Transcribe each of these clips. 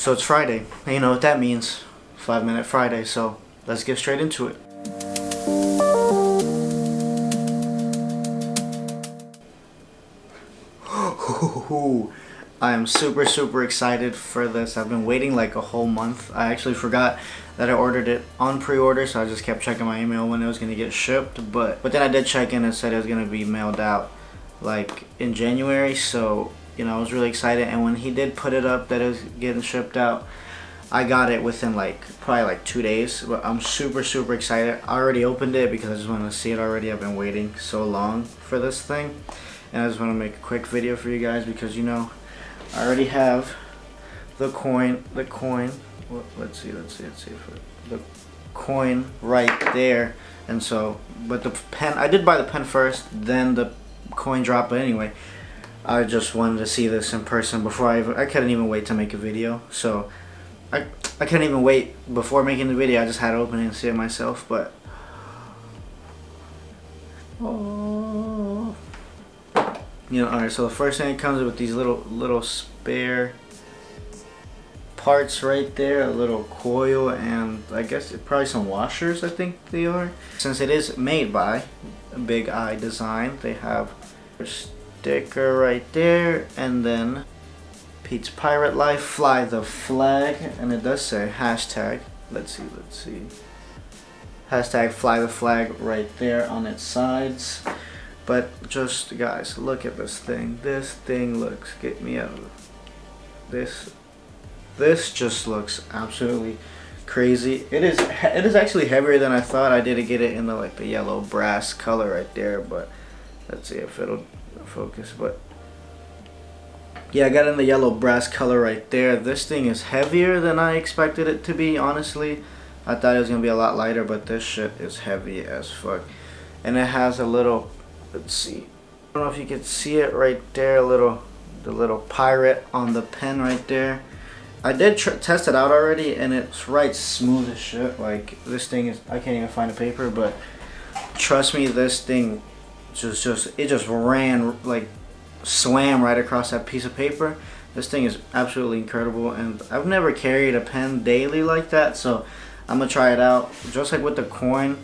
So it's Friday, and you know what that means, 5-Minute Friday, so let's get straight into it. I am super excited for this. I've been waiting like a whole month. I actually forgot that I ordered it on pre-order, so I just kept checking my email when it was going to get shipped, but then I did check in and said it was going to be mailed out like in January, so you know I was really excited. And when he did put it up that it was getting shipped out, I got it within probably like 2 days. But I'm super excited. I already opened it because I just wanted to see it already. I've been waiting so long for this thing, and I just want to make a quick video for you guys because you know I already have the coin. Well, let's see if the coin right there. And so, but the pen, I did buy the pen first, then the coin drop. But anyway, I just wanted to see this in person before I couldn't even wait to make a video. So I couldn't even wait before making the video. I just had to open it and see it myself. But oh, you know, alright. So the first thing, it comes with these little spare parts right there, a little coil, and I guess it's probably some washers. I think they are. Since it is made by Big Eye Design, they have a sticker right there, and then Pete's Pirate Life, fly the flag, and it does say hashtag. Let's see. Hashtag fly the flag right there on its sides. But just guys, look at this thing. This thing looks, get me out of this. This just looks absolutely crazy. It is actually heavier than I thought. I did get it in the yellow brass color right there, but let's see if it'll focus. But yeah, I got it in the yellow brass color right there. This thing is heavier than I expected it to be, honestly. I thought it was gonna be a lot lighter, but this shit is heavy as fuck. And it has a little, let's see, I don't know if you can see it right there, the little pirate on the pen right there. I did test it out already, and it's right smooth as shit. Like, this thing is, I can't even find a paper, but trust me, this thing just ran, like swam right across that piece of paper. This thing is absolutely incredible, and I've never carried a pen daily like that, so I'm gonna try it out. Just like with the coin,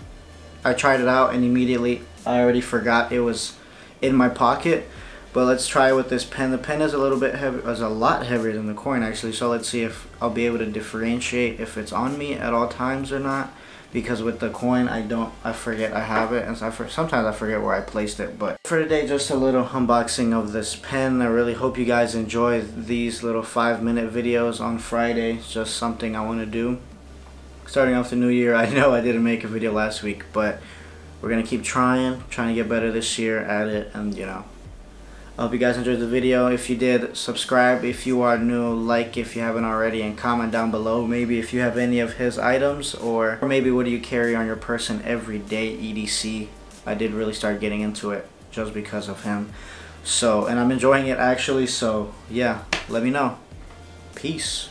I tried it out and immediately I already forgot it was in my pocket. But let's try it with this pen. The pen is a little bit heavy, is a lot heavier than the coin actually. So let's see if I'll be able to differentiate if it's on me at all times or not. Because with the coin, I forget I have it, and so sometimes I forget where I placed it. But for today, just a little unboxing of this pen. I really hope you guys enjoy these little 5-minute videos on Friday. It's just something I want to do. Starting off the new year, I know I didn't make a video last week, but we're gonna keep trying to get better this year at it, and you know. I hope you guys enjoyed the video. If you did, subscribe if you are new, like if you haven't already, and comment down below maybe if you have any of his items, or maybe what do you carry on your person every day, EDC. I did really start getting into it just because of him. So, and I'm enjoying it actually, so yeah, let me know. Peace.